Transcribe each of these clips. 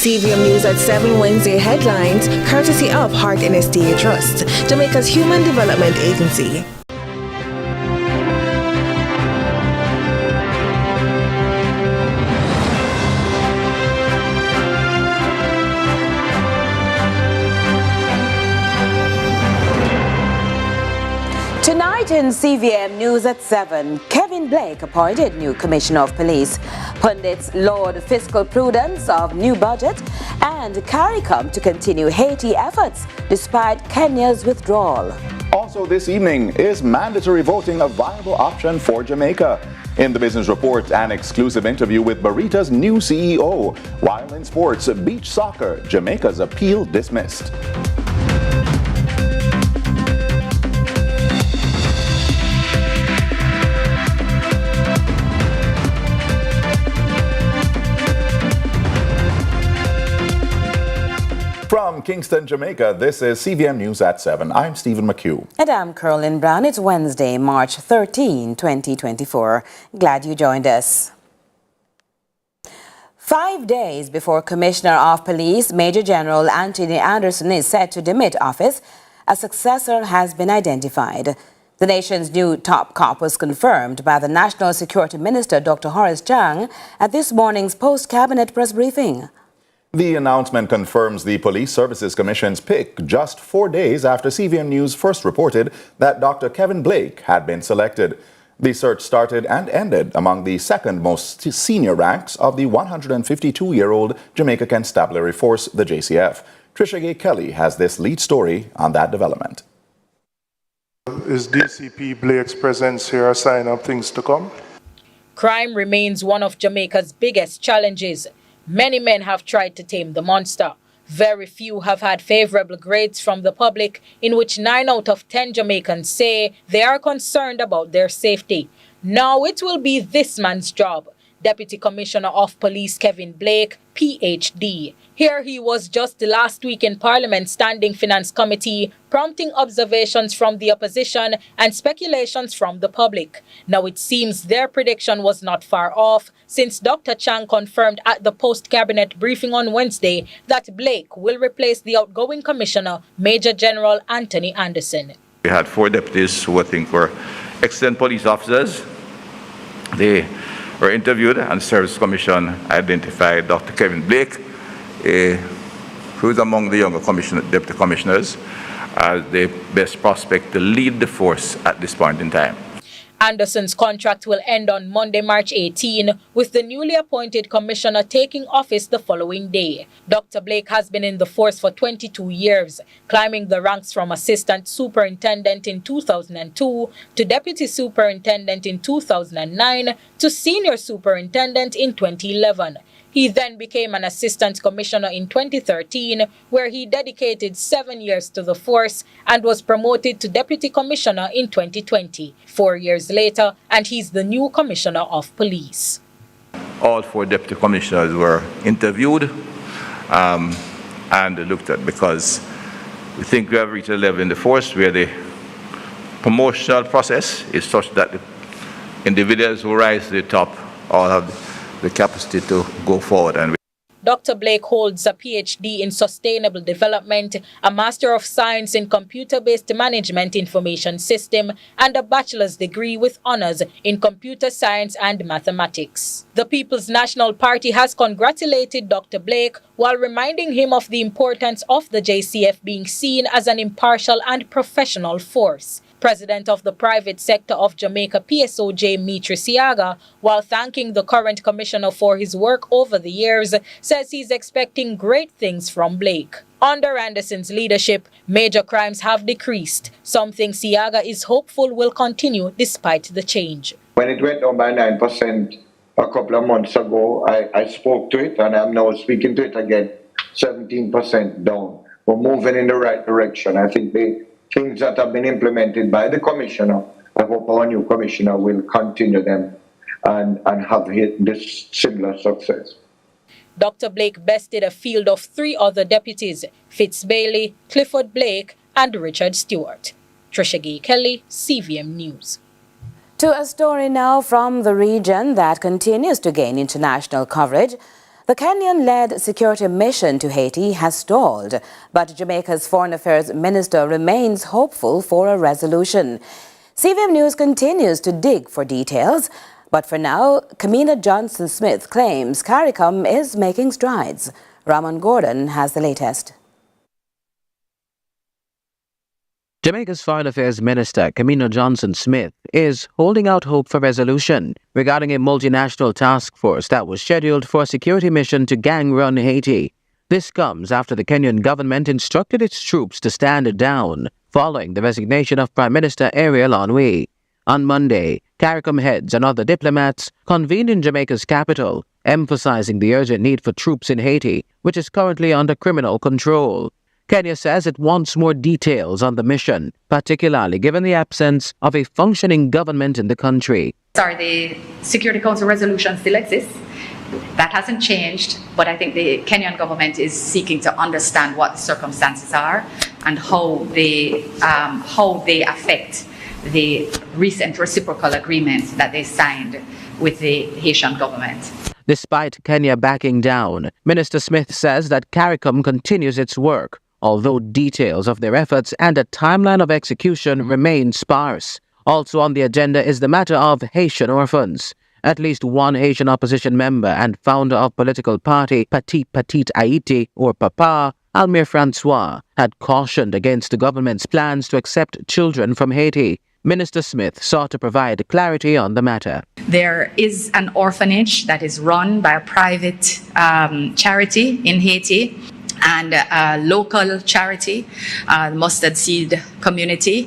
CVM News at 7 Wednesday headlines, courtesy of Heart NSDA Trust, Jamaica's Human Development Agency. Tonight in CVM News at 7, Kevin Blake appointed new Commissioner of Police. Pundits laud fiscal prudence of new budget, and CARICOM to continue Haiti efforts despite Kenya's withdrawal. Also this evening, is mandatory voting a viable option for Jamaica? In the Business Report, an exclusive interview with Barita's new CEO. While in sports, beach soccer, Jamaica's appeal dismissed. From Kingston, Jamaica, this is CVM News at 7. I'm Stephen McHugh. And I'm Carolyn Brown. It's Wednesday, March 13, 2024. Glad you joined us. 5 days before Commissioner of Police, Major General Anthony Anderson is set to demit office, a successor has been identified. The nation's new top cop was confirmed by the National Security Minister, Dr. Horace Chang, at this morning's post-cabinet press briefing. The announcement confirms the Police Services Commission's pick just 4 days after CVM News first reported that Dr. Kevin Blake had been selected. The search started and ended among the second most senior ranks of the 152-year-old Jamaica Constabulary Force, the JCF. Trisha Gay Kelly has this lead story on that development. Is DCP Blake's presence here a sign of things to come? Crime remains one of Jamaica's biggest challenges. Many men have tried to tame the monster. Very few have had favorable grades from the public, in which 9 out of 10 Jamaicans say they are concerned about their safety. Now it will be this man's job. Deputy Commissioner of Police Kevin Blake, PhD. Here he was just last week in Parliament Standing Finance Committee, prompting observations from the opposition and speculations from the public. Now it seems their prediction was not far off, since Dr. Chang confirmed at the post-cabinet briefing on Wednesday that Blake will replace the outgoing Commissioner, Major General Anthony Anderson. We had 4 deputies who I think were excellent police officers. They were interviewed, and the Service Commission identified Dr. Kevin Blake, who is among the younger deputy commissioners, as the best prospect to lead the force at this point in time. Anderson's contract will end on Monday, March 18, with the newly appointed commissioner taking office the following day. Dr. Blake has been in the force for 22 years, climbing the ranks from assistant superintendent in 2002 to deputy superintendent in 2009 to senior superintendent in 2011. He then became an assistant commissioner in 2013, where he dedicated 7 years to the force and was promoted to deputy commissioner in 2020. 4 years later, and he's the new commissioner of police. All 4 deputy commissioners were interviewed and looked at, because we think we have reached a level in the force where the promotional process is such that the individuals who rise to the top all have the capacity to go forward. And Dr. Blake holds a PhD in Sustainable Development, a Master of Science in Computer-Based Management Information System, and a bachelor's degree with honors in Computer Science and Mathematics. The People's National Party has congratulated Dr. Blake while reminding him of the importance of the JCF being seen as an impartial and professional force. President of the Private Sector of Jamaica, PSOJ Mitri Siaga, while thanking the current commissioner for his work over the years, says he's expecting great things from Blake. Under Anderson's leadership, major crimes have decreased, something Siaga is hopeful will continue despite the change. When it went down by 9% a couple of months ago, I spoke to it, and I'm now speaking to it again, 17% down. We're moving in the right direction. I think the things that have been implemented by the commissioner, I hope our new commissioner will continue them and have hit this similar success. Dr. Blake bested a field of 3 other deputies, Fitz Bailey, Clifford Blake, and Richard Stewart. Trisha Gay Kelly, CVM News. To a story now from the region that continues to gain international coverage. The Kenyan-led security mission to Haiti has stalled, but Jamaica's Foreign Affairs Minister remains hopeful for a resolution. CVM News continues to dig for details, but for now, Kamina Johnson-Smith claims CARICOM is making strides. Ramon Gordon has the latest. Jamaica's Foreign Affairs Minister, Kamina Johnson-Smith, is holding out hope for resolution regarding a multinational task force that was scheduled for a security mission to gang-run Haiti. This comes after the Kenyan government instructed its troops to stand down following the resignation of Prime Minister Ariel Henry. On Monday, CARICOM heads and other diplomats convened in Jamaica's capital, emphasizing the urgent need for troops in Haiti, which is currently under criminal control. Kenya says it wants more details on the mission, particularly given the absence of a functioning government in the country. Sorry, the Security Council resolution still exists. That hasn't changed, but I think the Kenyan government is seeking to understand what the circumstances are and how they affect the recent reciprocal agreement that they signed with the Haitian government. Despite Kenya backing down, Minister Smith says that CARICOM continues its work, although details of their efforts and a timeline of execution remain sparse. Also on the agenda is the matter of Haitian orphans. At least one Haitian opposition member and founder of political party Petit Haiti, or PAPA, Almir Francois, had cautioned against the government's plans to accept children from Haiti. Minister Smith sought to provide clarity on the matter. There is an orphanage that is run by a private charity in Haiti, and a local charity, the Mustard Seed Community,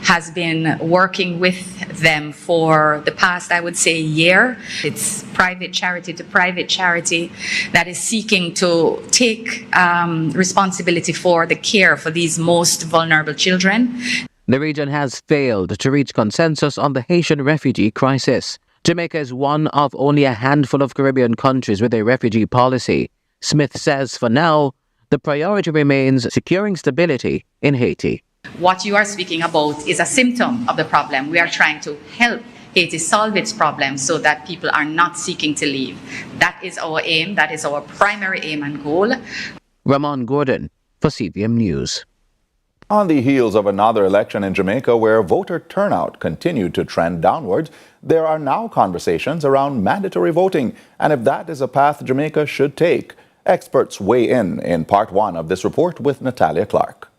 has been working with them for the past, I would say, year. It's private charity to private charity that is seeking to take responsibility for the care for these most vulnerable children. The region has failed to reach consensus on the Haitian refugee crisis. Jamaica is one of only a handful of Caribbean countries with a refugee policy. Smith says for now, the priority remains securing stability in Haiti. What you are speaking about is a symptom of the problem. We are trying to help Haiti solve its problems so that people are not seeking to leave. That is our aim. That is our primary aim and goal. Ramon Gordon for CVM News. On the heels of another election in Jamaica where voter turnout continued to trend downwards, there are now conversations around mandatory voting and if that is a path Jamaica should take. Experts weigh in part one of this report with Natalia Clark.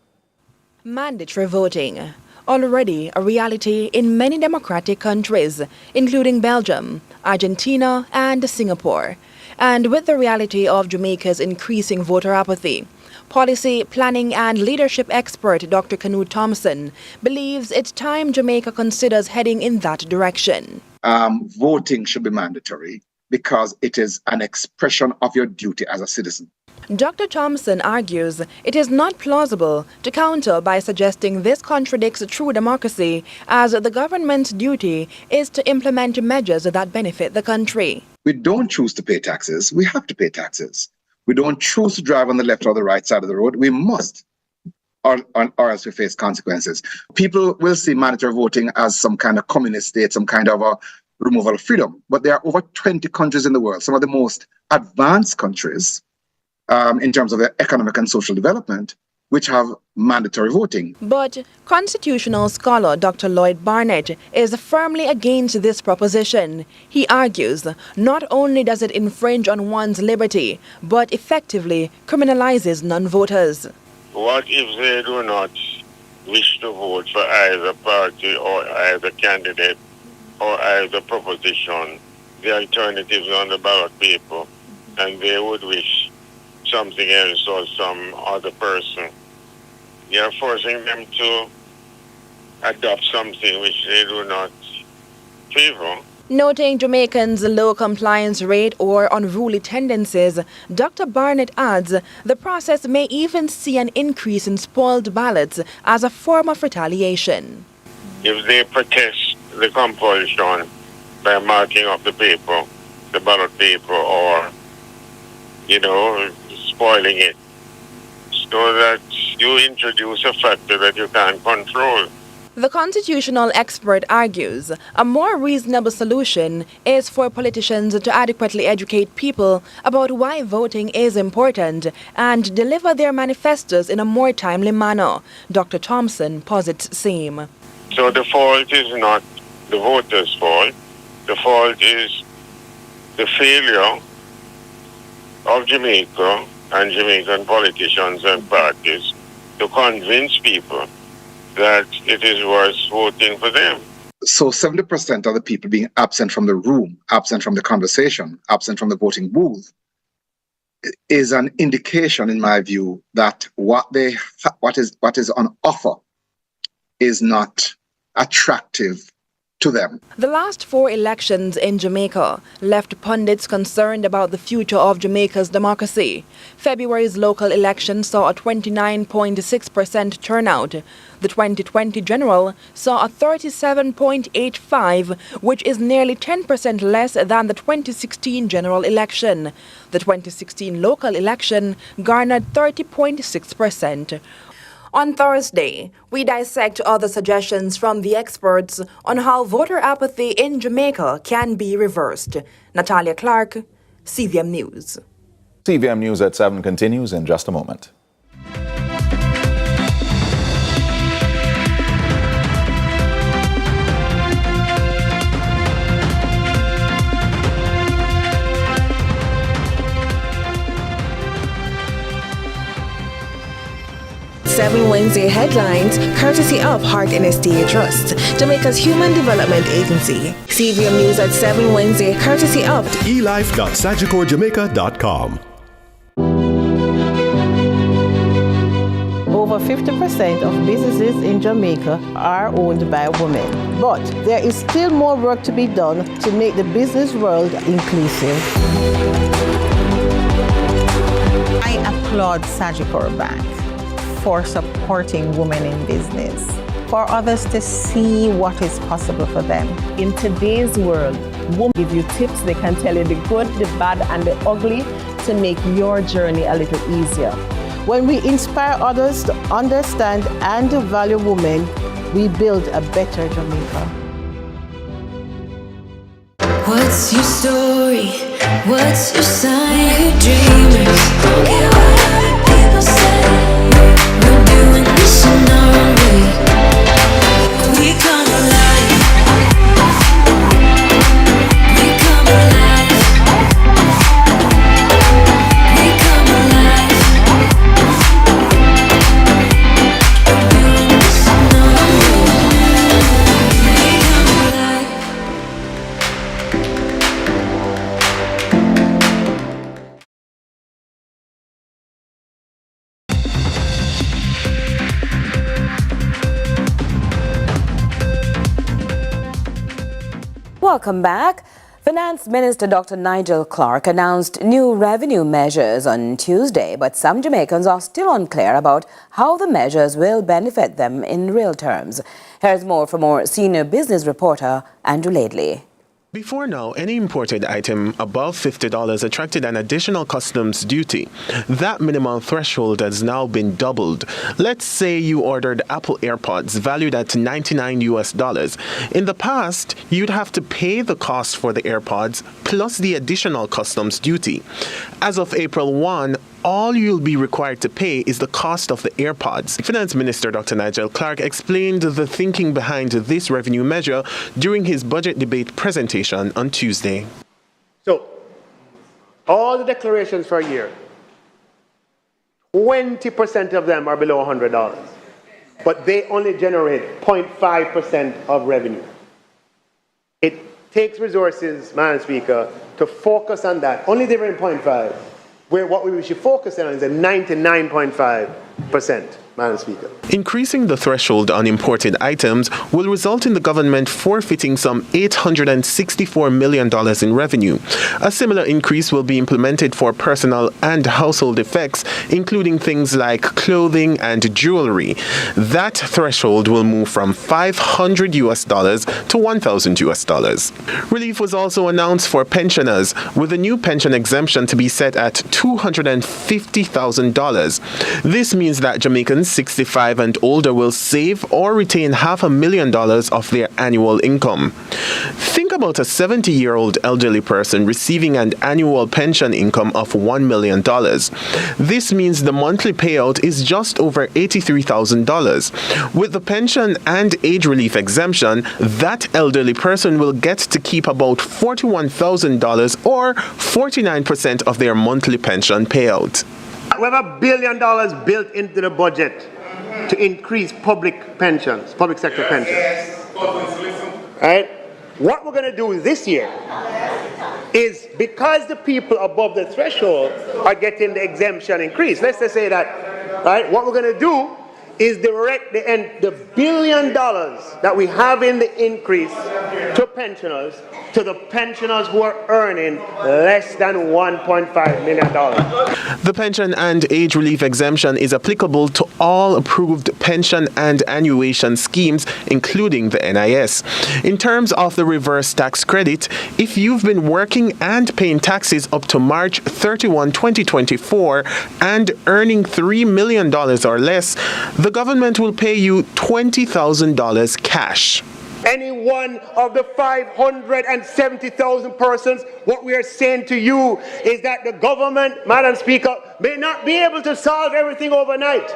Mandatory voting, already a reality in many democratic countries, including Belgium, Argentina, and Singapore. And with the reality of Jamaica's increasing voter apathy, policy, planning, and leadership expert Dr. Knut Thompson believes it's time Jamaica considers heading in that direction. Voting should be mandatory, because it is an expression of your duty as a citizen. Dr. Thompson argues it is not plausible to counter by suggesting this contradicts true democracy, as the government's duty is to implement measures that benefit the country. We don't choose to pay taxes. We have to pay taxes. We don't choose to drive on the left or the right side of the road. We must, or else we face consequences. People will see mandatory voting as some kind of communist state, some kind of a removal of freedom. But there are over 20 countries in the world, some of the most advanced countries in terms of their economic and social development, which have mandatory voting. But constitutional scholar Dr. Lloyd Barnett is firmly against this proposition. He argues not only does it infringe on one's liberty, but effectively criminalizes non-voters. What if they do not wish to vote for either party or either candidate or either proposition, the alternatives on the ballot paper, and they would wish something else or some other person? You're forcing them to adopt something which they do not favor. Noting Jamaicans' low compliance rate or unruly tendencies, Dr. Barnett adds the process may even see an increase in spoiled ballots as a form of retaliation. If they protest the compulsion by marking up the paper, the ballot paper, or, spoiling it, so that you introduce a factor that you can't control. The constitutional expert argues a more reasonable solution is for politicians to adequately educate people about why voting is important and deliver their manifestos in a more timely manner. Dr. Thompson posits same. So the fault is not the voters' fault. The fault is the failure of Jamaica and Jamaican politicians and parties to convince people that it is worth voting for them. So 70% of the people being absent from the room, absent from the conversation, absent from the voting booth is an indication, in my view, that what is on offer is not attractive to them. The last 4 elections in Jamaica left pundits concerned about the future of Jamaica's democracy. February's local election saw a 29.6% turnout. The 2020 general saw a 37.85%, which is nearly 10% less than the 2016 general election. The 2016 local election garnered 30.6%. On Thursday, we dissect other suggestions from the experts on how voter apathy in Jamaica can be reversed. Natalia Clark, CVM News. CVM News at 7 continues in just a moment. Seven Wednesday headlines, courtesy of Heart NSTA Trust, Jamaica's Human Development Agency. CVM News at 7 Wednesday, courtesy of elife.sagicorjamaica.com. Over 50% of businesses in Jamaica are owned by women. But there is still more work to be done to make the business world inclusive. I applaud Sagicor Bank for supporting women in business, for others to see what is possible for them. In today's world, women give you tips. They can tell you the good, the bad, and the ugly to make your journey a little easier. When we inspire others to understand and value women, we build a better Jamaica. What's your story? What's your sign? We're dreamers. Don't care what other people say. We're doing this in our own way. We come alive. We come alive. We come alive. We're doing this in our own way. We come alive. Welcome back. Finance Minister Dr. Nigel Clark announced new revenue measures on Tuesday, but some Jamaicans are still unclear about how the measures will benefit them in real terms. Here's more from our senior business reporter, Andrew Laidley. Before now, any imported item above $50 attracted an additional customs duty. That minimum threshold has now been doubled. Let's say you ordered Apple AirPods valued at $99. In the past, you'd have to pay the cost for the AirPods plus the additional customs duty. As of April 1, all you'll be required to pay is the cost of the AirPods. Finance Minister Dr. Nigel Clark explained the thinking behind this revenue measure during his budget debate presentation on Tuesday. So, all the declarations for a year, 20% of them are below $100, but they only generate 0.5% of revenue. It takes resources, Madam Speaker, to focus on that. Only delivering 0.5%. Where what we should focus on is a 99.5%, Madam Speaker. Increasing the threshold on imported items will result in the government forfeiting some $864 million in revenue. A similar increase will be implemented for personal and household effects, including things like clothing and jewelry. That threshold will move from $500 to $1,000. Relief was also announced for pensioners, with a new pension exemption to be set at $250,000. This means that Jamaicans 65 and older will save or retain $500,000 of their annual income. Think about a 70-year-old elderly person receiving an annual pension income of $1 million. This means the monthly payout is just over $83,000. With the pension and age relief exemption, that elderly person will get to keep about $41,000 or 49% of their monthly pension payout. We have $1 billion built into the budget to increase public pensions, public sector pensions. Right? What we're going to do this year is, because the people above the threshold are getting the exemption increase, let's just say that, right? What we're going to do is direct the $1 billion that we have in the increase to pensioners, to the pensioners who are earning less than $1.5 million. The pension and age relief exemption is applicable to all approved pension and annuation schemes, including the NIS. In terms of the reverse tax credit, if you've been working and paying taxes up to March 31, 2024 and earning $3 million or less, the government will pay you $20,000 cash. Any one of the 570,000 persons, what we are saying to you is that the government, Madam Speaker, may not be able to solve everything overnight.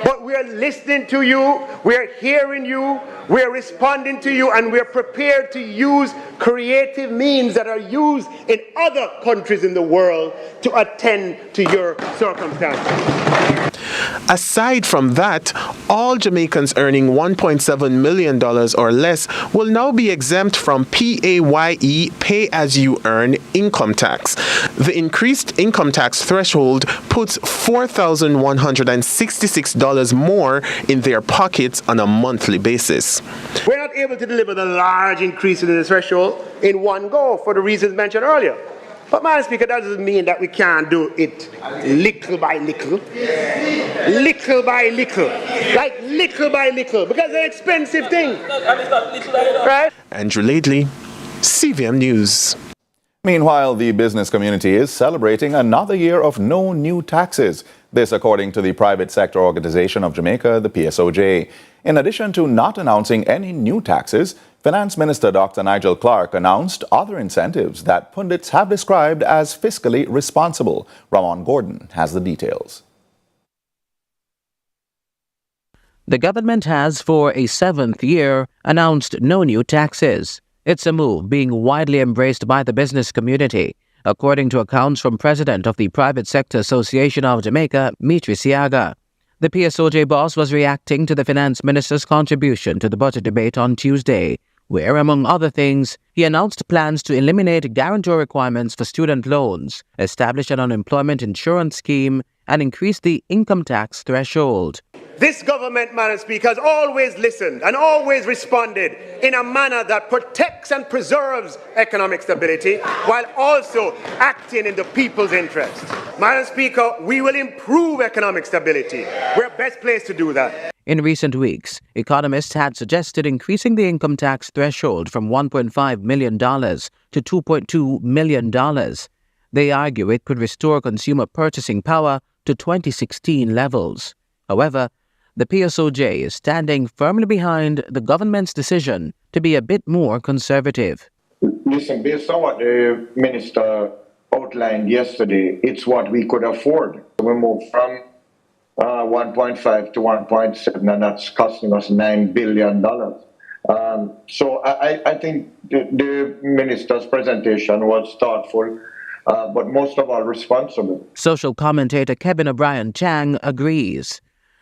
But we are listening to you, we are hearing you, we are responding to you, and we are prepared to use creative means that are used in other countries in the world to attend to your circumstances. Aside from that, all Jamaicans earning $1.7 million or less will now be exempt from PAYE, pay-as-you-earn, income tax. The increased income tax threshold puts $4,166 more in their pockets on a monthly basis. We're not able to deliver the large increase in the threshold in one go for the reasons mentioned earlier. But, Madam Speaker, that doesn't mean that we can't do it little by little, because it's an expensive thing. Right? Andrew Laidley, CVM News. Meanwhile, the business community is celebrating another year of no new taxes. This according to the private sector organization of Jamaica, the PSOJ. In addition to not announcing any new taxes, Finance Minister Dr. Nigel Clarke announced other incentives that pundits have described as fiscally responsible. Ramon Gordon has the details. The government has, for a 7th year, announced no new taxes. It's a move being widely embraced by the business community, according to accounts from President of the Private Sector Association of Jamaica, Mitri Siaga. The PSOJ boss was reacting to the Finance Minister's contribution to the budget debate on Tuesday, where, among other things, he announced plans to eliminate guarantor requirements for student loans, establish an unemployment insurance scheme, and increase the income tax threshold. This government, Madam Speaker, has always listened and always responded in a manner that protects and preserves economic stability while also acting in the people's interest. Madam Speaker, we will improve economic stability. We're best placed to do that. In recent weeks, economists had suggested increasing the income tax threshold from $1.5 million to $2.2 million. They argue it could restore consumer purchasing power to 2016 levels. However, the PSOJ is standing firmly behind the government's decision to be a bit more conservative. Listen, based on what the minister outlined yesterday, it's what we could afford. We moved from 1.5 to 1.7, and that's costing us $9 billion. So I think the minister's presentation was thoughtful, but most of all responsible. Social commentator Kevin O'Brien Chang agrees.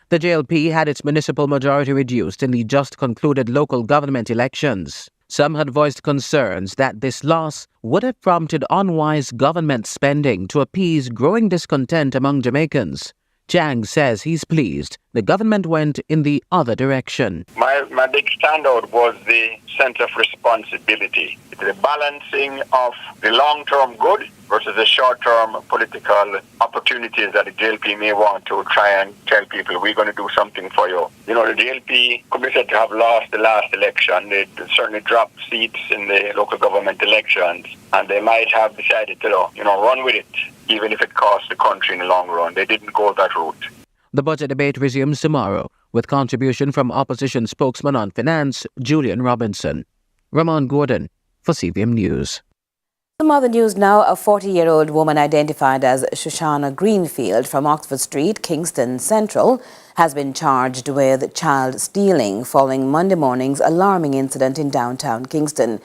The JLP had its municipal majority reduced in the just concluded local government elections. Some had voiced concerns that this loss would have prompted unwise government spending to appease growing discontent among Jamaicans. Chang says he's pleased the government went in the other direction. My big standout was the sense of responsibility, the balancing of the long-term good versus the short-term political opportunities that the JLP may want to try and tell people, we're going to do something for you. You know, the JLP could be said to have lost the last election. They certainly dropped seats in the local government elections, and they might have decided to, run with it, even if it costs the country in the long run. They didn't go that route. The budget debate resumes tomorrow, with contribution from opposition spokesman on finance, Julian Robinson. Ramon Gordon for CVM News. Some other news now. A 40-year-old woman identified as Shoshana Greenfield from Oxford Street, Kingston Central, has been charged with child stealing following Monday morning's alarming incident in downtown Kingston.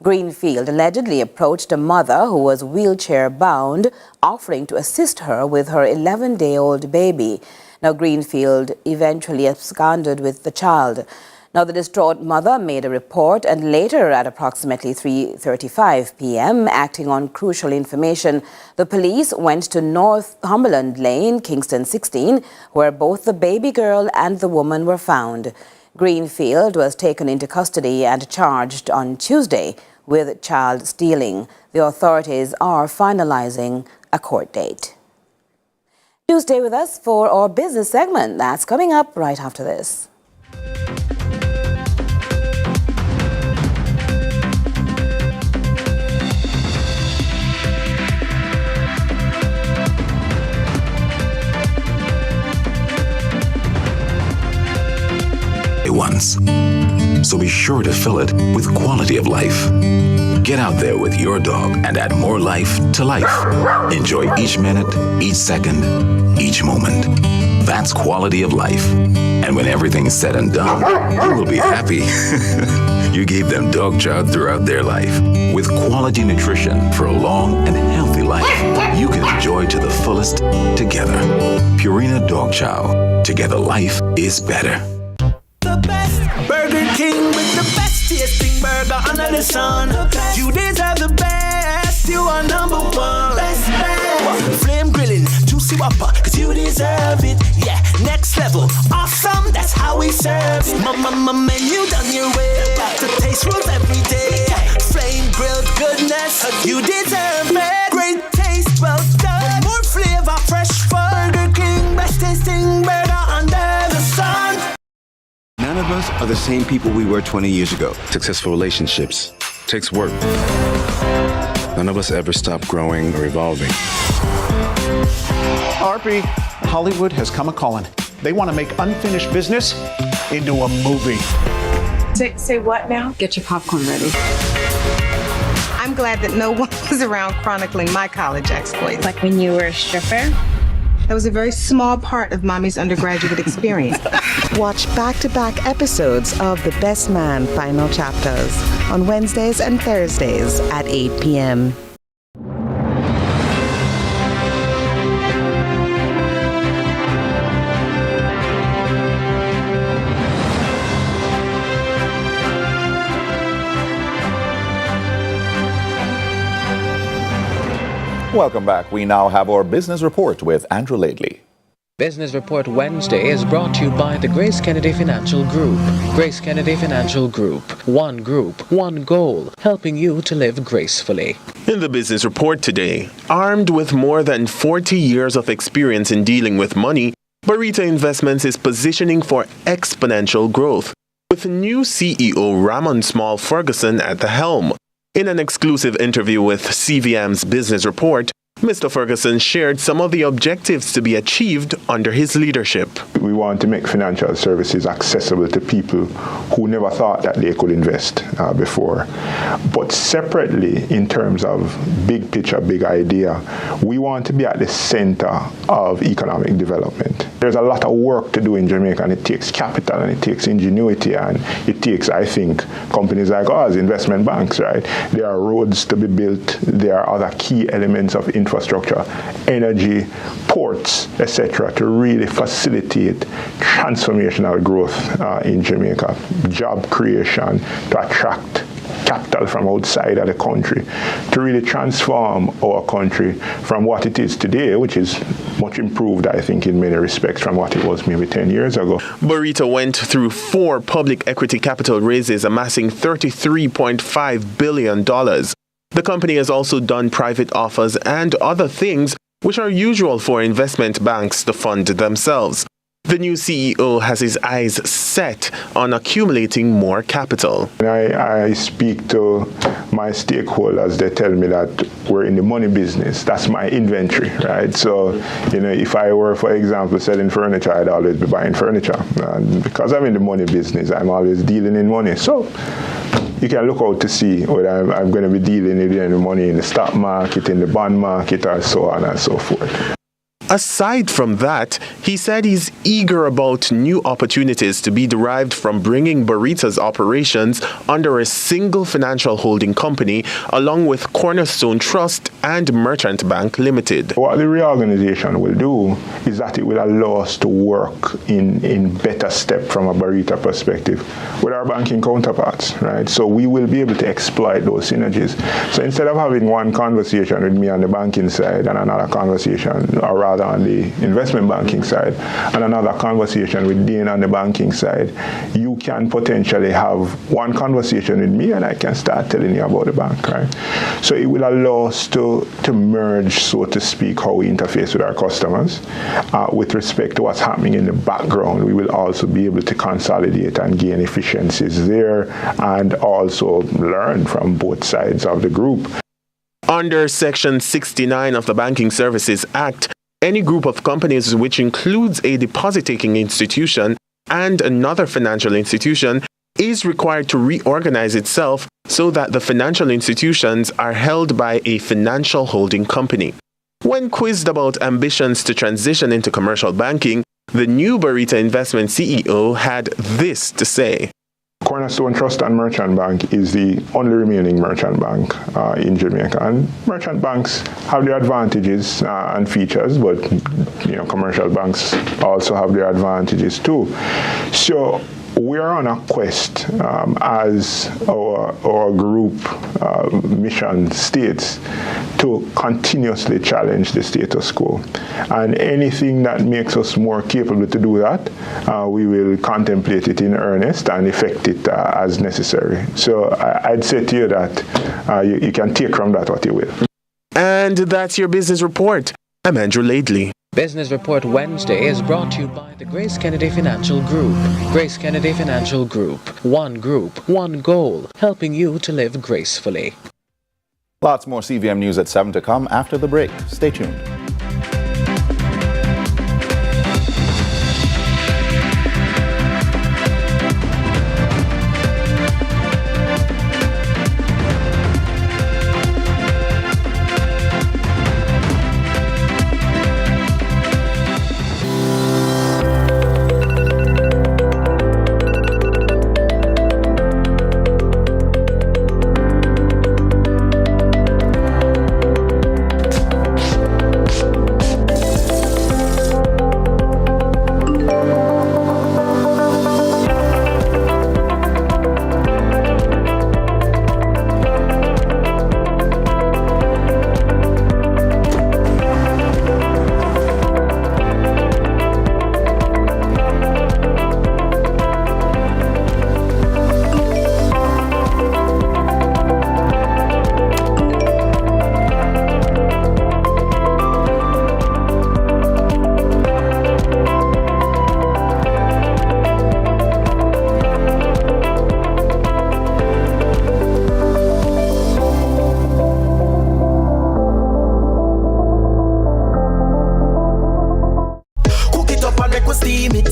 Greenfield allegedly approached a mother who was wheelchair-bound, offering to assist her with her 11-day-old baby. Now, Greenfield eventually absconded with the child. Now, the distraught mother made a report, and later at approximately 3:35 p.m., acting on crucial information, the police went to Northumberland Lane, Kingston 16, where both the baby girl and the woman were found. Greenfield was taken into custody and charged on Tuesday with child stealing. The authorities are finalizing a court date. Do stay with us for our business segment. That's coming up right after this. Once. So be sure to fill it with quality of life. Get out there with your dog and add more life to life. Enjoy each minute, each second, each moment. That's quality of life. And when everything's said and done, you will be happy. You gave them dog chow throughout their life. With quality nutrition for a long and healthy life, you can enjoy to the fullest together. Purina Dog Chow. Together life is better. The best Burger King with the best tasting burger under the sun. You deserve the best. You are number one. Best. Flame grilling, juicy whopper, cause you deserve it. Yeah, next level, awesome. That's how we serve it. My menu done your way. The taste rules every day. Flame grilled goodness, you deserve it. Great taste, well done. More flavor, fresh Burger King, best tasting burger under the sun. None of us are the same people we were 20 years ago. Successful relationships takes work. None of us ever stop growing or evolving. RP, Hollywood has come a-calling. They want to make unfinished business into a movie. Say what now? Get your popcorn ready. I'm glad that no one was around chronicling my college exploits. Like when you were a stripper? That was a very small part of Mommy's undergraduate experience. Watch back-to-back episodes of The Best Man Final Chapters on Wednesdays and Thursdays at 8 p.m. Welcome back. We now have our business report with Andrew Laidley. Business Report Wednesday is brought to you by the Grace Kennedy Financial Group. Grace Kennedy Financial Group. One group, one goal, helping you to live gracefully. In the business report today, armed with more than 40 years of experience in dealing with money, Burrito Investments is positioning for exponential growth, with new CEO Ramon Small Ferguson at the helm. In an exclusive interview with CVM's Business Report, Mr. Ferguson shared some of the objectives to be achieved under his leadership. We want to make financial services accessible to people who never thought that they could invest before. But separately, in terms of big picture, big idea, we want to be at the center of economic development. There's a lot of work to do in Jamaica, and it takes capital, and it takes ingenuity, and it takes, I think, companies like ours, investment banks, right? There are roads to be built. There are other key elements of infrastructure, energy, ports, etc., to really facilitate transformational growth in Jamaica, job creation, to attract capital from outside of the country, to really transform our country from what it is today, which is much improved, I think, in many respects from what it was maybe 10 years ago. Burrito went through 4 public equity capital raises, amassing $33.5 billion. The company has also done private offers and other things which are usual for investment banks to fund themselves. The new CEO has his eyes set on accumulating more capital. I speak to my stakeholders, they tell me that we're in the money business. That's my inventory, right? So, if I were, for example, selling furniture, I'd always be buying furniture. And because I'm in the money business, I'm always dealing in money. So, you can look out to see whether I'm going to be dealing in the money in the stock market, in the bond market, or so on and so forth. Aside from that, he said he's eager about new opportunities to be derived from bringing Barita's operations under a single financial holding company, along with Cornerstone Trust and Merchant Bank Limited. What the reorganization will do is that it will allow us to work in better step from a Barita perspective with our banking counterparts, right? So we will be able to exploit those synergies. So instead of having one conversation with me on the banking side and another conversation, or rather on the investment banking side, and another conversation with Dean on the banking side, you can potentially have one conversation with me and I can start telling you about the bank, right? So it will allow us to merge, so to speak, how we interface with our customers. With respect to what's happening in the background, we will also be able to consolidate and gain efficiencies there and also learn from both sides of the group. Under Section 69 of the Banking Services Act, any group of companies which includes a deposit-taking institution and another financial institution is required to reorganize itself so that the financial institutions are held by a financial holding company. When quizzed about ambitions to transition into commercial banking, the new Barita Investment CEO had this to say. Cornerstone Trust and Merchant Bank is the only remaining merchant bank in Jamaica. And merchant banks have their advantages and features, but commercial banks also have their advantages too. So we are on a quest as our group mission states to continuously challenge the status quo. And anything that makes us more capable to do that, we will contemplate it in earnest and effect it as necessary. So I'd say to you that you can take from that what you will. And that's your business report. I'm Andrew Laidley. Business Report Wednesday is brought to you by the Grace Kennedy Financial Group. Grace Kennedy Financial Group, one goal, helping you to live gracefully. Lots more CVM news at 7 to come after the break. Stay tuned. Steam it,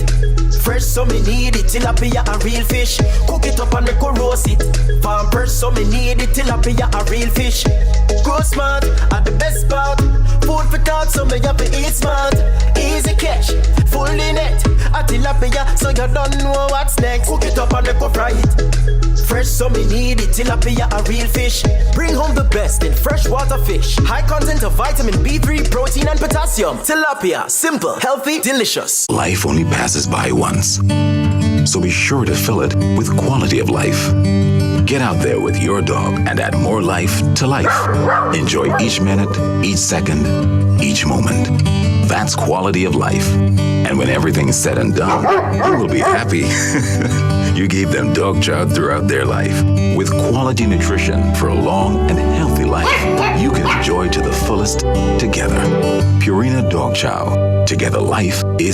fresh so me need it. Tilapia a real fish. Cook it up and make a roast it. Farm fresh so me need it. Tilapia a real fish. Grow smart at the best part. Food for thought so me have to eat smart. Easy catch, fully net. A tilapia so you don't know what's next. Cook it up and make a fry it. Fresh so me need it. Tilapia a real fish. Bring home the best in freshwater fish. High content of vitamin B3, protein and potassium. Tilapia, simple, healthy, delicious. Life only passes by once, so be sure to fill it with quality of life. Get out there with your dog and add more life to life. Enjoy each minute, each second, each moment. That's quality of life. And when everything's said and done, you will be happy. You gave them dog chow throughout their life. With quality nutrition for a long and healthy life, you can enjoy to the fullest together. Purina Dog Chow. Together life is